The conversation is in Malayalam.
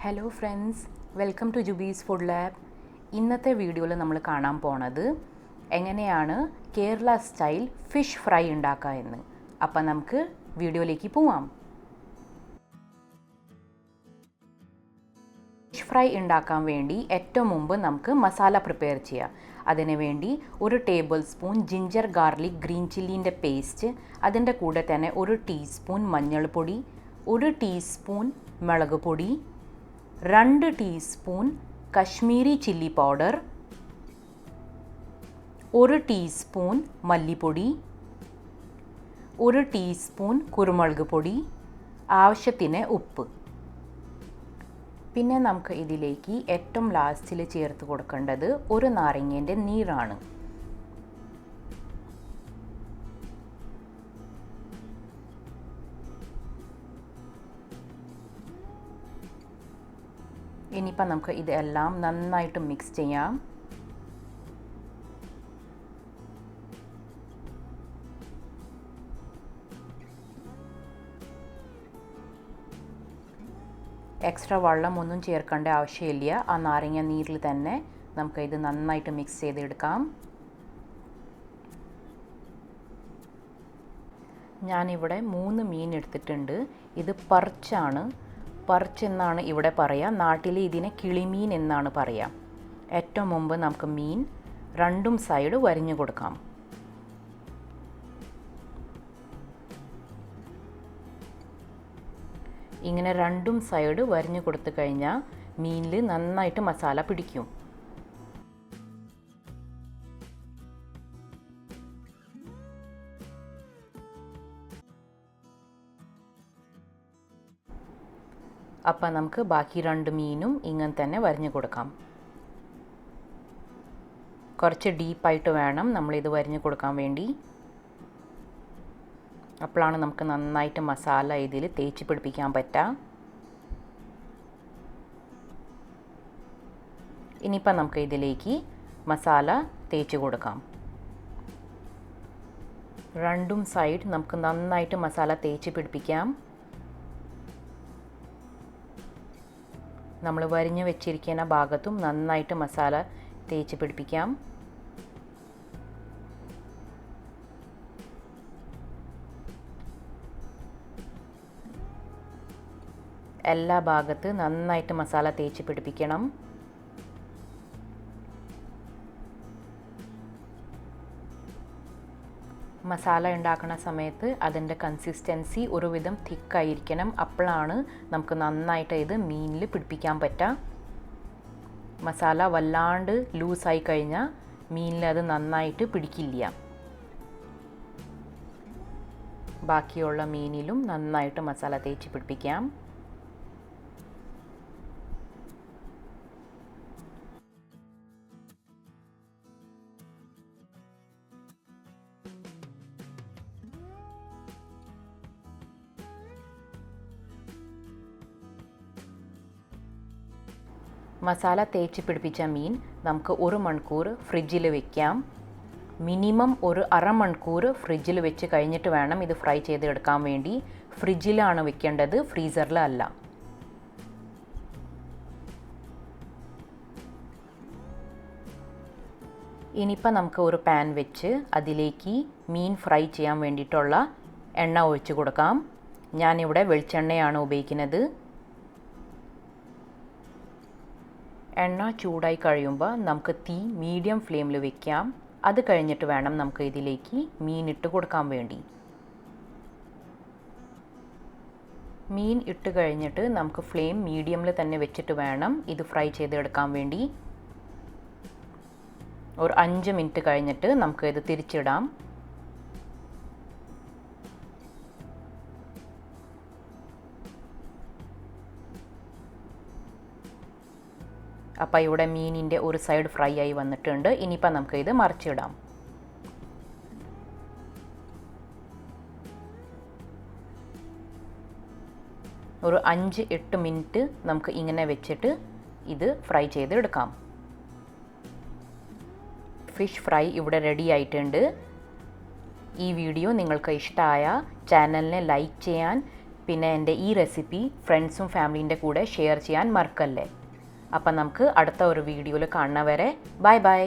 Hello friends, welcome to Jubi's food lab. ഇന്നത്തെ വീഡിയോയിൽ നമ്മൾ കാണാൻ പോണത് എങ്ങനെയാണ് കേരള സ്റ്റൈൽ ഫിഷ് ഫ്രൈ ഉണ്ടാക്കുക എന്ന്. അപ്പം നമുക്ക് വീഡിയോയിലേക്ക് പോവാം. ഫിഷ് ഫ്രൈ ഉണ്ടാക്കാൻ വേണ്ടി ഏറ്റവും മുമ്പ് നമുക്ക് മസാല പ്രിപ്പയർ ചെയ്യാം. അതിനു വേണ്ടി 1 tablespoon ginger garlic green ചില്ലീൻ്റെ പേസ്റ്റ്, അതിൻ്റെ കൂടെ തന്നെ 1 ടീസ്പൂൺ മഞ്ഞൾപ്പൊടി, 1 ടീസ്പൂൺ മുളക് പൊടി, 2 teaspoon Kashmiri chilli powder, 1 teaspoon മല്ലിപ്പൊടി, 1 ടീസ്പൂൺ കുരുമുളക് പൊടി, ആവശ്യത്തിന് ഉപ്പ്. പിന്നെ നമുക്ക് ഇതിലേക്ക് ഏറ്റവും ലാസ്റ്റിൽ ചേർത്ത് കൊടുക്കേണ്ടത് 1 നാരങ്ങേൻ്റെ നീരാണ്. ഇനിയിപ്പോൾ നമുക്ക് ഇതെല്ലാം നന്നായിട്ട് മിക്സ് ചെയ്യാം. എക്സ്ട്രാ വെള്ളമൊന്നും ചേർക്കേണ്ട ആവശ്യമില്ല. ആ നാരങ്ങ നീരിൽ തന്നെ നമുക്ക് ഇത് നന്നായിട്ട് മിക്സ് ചെയ്തെടുക്കാം. ഞാനിവിടെ 3 മീൻ എടുത്തിട്ടുണ്ട്. ഇത് പർച്ചാണ്. പർച്ച് എന്നാണ് ഇവിടെ പറയുക. നാട്ടിൽ ഇതിനെ കിളിമീൻ എന്നാണ് പറയുക. ഏറ്റവും മുമ്പ് നമുക്ക് മീൻ 2 സൈഡ് വരിഞ്ഞു കൊടുക്കാം. ഇങ്ങനെ 2 സൈഡ് വരിഞ്ഞു കൊടുത്തു കഴിഞ്ഞാൽ മീനിൽ നന്നായിട്ട് മസാല പിടിക്കും. അപ്പം നമുക്ക് ബാക്കി 2 മീനും ഇങ്ങനെ തന്നെ വരിഞ്ഞു കൊടുക്കാം. കുറച്ച് ഡീപ്പായിട്ട് വേണം നമ്മളിത് വരിഞ്ഞു കൊടുക്കാൻ വേണ്ടി. അപ്പോഴാണ് നമുക്ക് നന്നായിട്ട് മസാല ഇതിൽ തേച്ച് പിടിപ്പിക്കാൻ പറ്റുക. ഇനിയിപ്പം നമുക്ക് ഇതിലേക്ക് മസാല തേച്ച് കൊടുക്കാം. 2 സൈഡ് നമുക്ക് നന്നായിട്ട് മസാല തേച്ച് പിടിപ്പിക്കാം. നമ്മൾ വരിഞ്ഞ് വെച്ചിരിക്കുന്ന ഭാഗത്തും നന്നായിട്ട് മസാല തേച്ച് പിടിപ്പിക്കാം. എല്ലാ ഭാഗത്ത് നന്നായിട്ട് മസാല തേച്ച് പിടിപ്പിക്കണം. മസാല ഉണ്ടാക്കുന്ന സമയത്ത് അതിൻ്റെ കൺസിസ്റ്റൻസി ഒരുവിധം തിക്കായിരിക്കണം. അപ്പോഴാണ് നമുക്ക് നന്നായിട്ട് ഇത് മീനിൽ പിടിപ്പിക്കാൻ പറ്റുക. മസാല വല്ലാണ്ട് ലൂസായി കഴിഞ്ഞാൽ മീനിൽ അത് നന്നായിട്ട് പിടിക്കില്ല. ബാക്കിയുള്ള മീനിലും നന്നായിട്ട് മസാല തേച്ച് പിടിപ്പിക്കാം. മസാല തേച്ച് പിടിപ്പിച്ച മീൻ നമുക്ക് 1 മണിക്കൂർ ഫ്രിഡ്ജിൽ വെക്കാം. മിനിമം ഒരു അരമണിക്കൂർ ഫ്രിഡ്ജിൽ വെച്ച് കഴിഞ്ഞിട്ട് വേണം ഇത് ഫ്രൈ ചെയ്തെടുക്കാൻ വേണ്ടി. ഫ്രിഡ്ജിലാണ് വെക്കേണ്ടത്, ഫ്രീസറിലല്ല. ഇനിയിപ്പോൾ നമുക്ക് ഒരു പാൻ വെച്ച് അതിലേക്ക് മീൻ ഫ്രൈ ചെയ്യാൻ വേണ്ടിയിട്ടുള്ള എണ്ണ ഒഴിച്ച് കൊടുക്കാം. ഞാനിവിടെ വെളിച്ചെണ്ണയാണ് ഉപയോഗിക്കുന്നത്. എണ്ണ ചൂടായി കഴിയുമ്പോൾ നമുക്ക് തീ മീഡിയം ഫ്ലെയിമിൽ വെക്കാം. അത് കഴിഞ്ഞിട്ട് വേണം നമുക്ക് ഇതിലേക്ക് മീൻ ഇട്ട് കൊടുക്കാൻ വേണ്ടി. മീൻ ഇട്ട് കഴിഞ്ഞിട്ട് നമുക്ക് ഫ്ലെയിം മീഡിയമിൽ തന്നെ വെച്ചിട്ട് വേണം ഇത് ഫ്രൈ ചെയ്തെടുക്കാൻ വേണ്ടി. ഒരു 5 മിനിറ്റ് കഴിഞ്ഞിട്ട് നമുക്ക് ഇത് തിരിച്ചിടാം. അപ്പോൾ ഇവിടെ മീനിൻ്റെ ഒരു സൈഡ് ഫ്രൈ ആയി വന്നിട്ടുണ്ട്. ഇനിയിപ്പോൾ നമുക്ക് ഇത് മറിച്ചിടാം. ഒരു 5-8 മിനിറ്റ് നമുക്ക് ഇങ്ങനെ വെച്ചിട്ട് ഇത് ഫ്രൈ ചെയ്തെടുക്കാം. ഫിഷ് ഫ്രൈ ഇവിടെ റെഡി ആയിട്ടുണ്ട്. ഈ വീഡിയോ നിങ്ങൾക്ക് ഇഷ്ടമായ ചാനലിനെ ലൈക്ക് ചെയ്യാൻ, പിന്നെ എൻ്റെ ഈ റെസിപ്പി ഫ്രണ്ട്സും ഫാമിലീൻ്റെ കൂടെ ഷെയർ ചെയ്യാൻ മറക്കല്ലേ. അപ്പം നമുക്ക് അടുത്ത ഒരു വീഡിയോയിൽ കാണുന്നവരെ ബൈ ബൈ.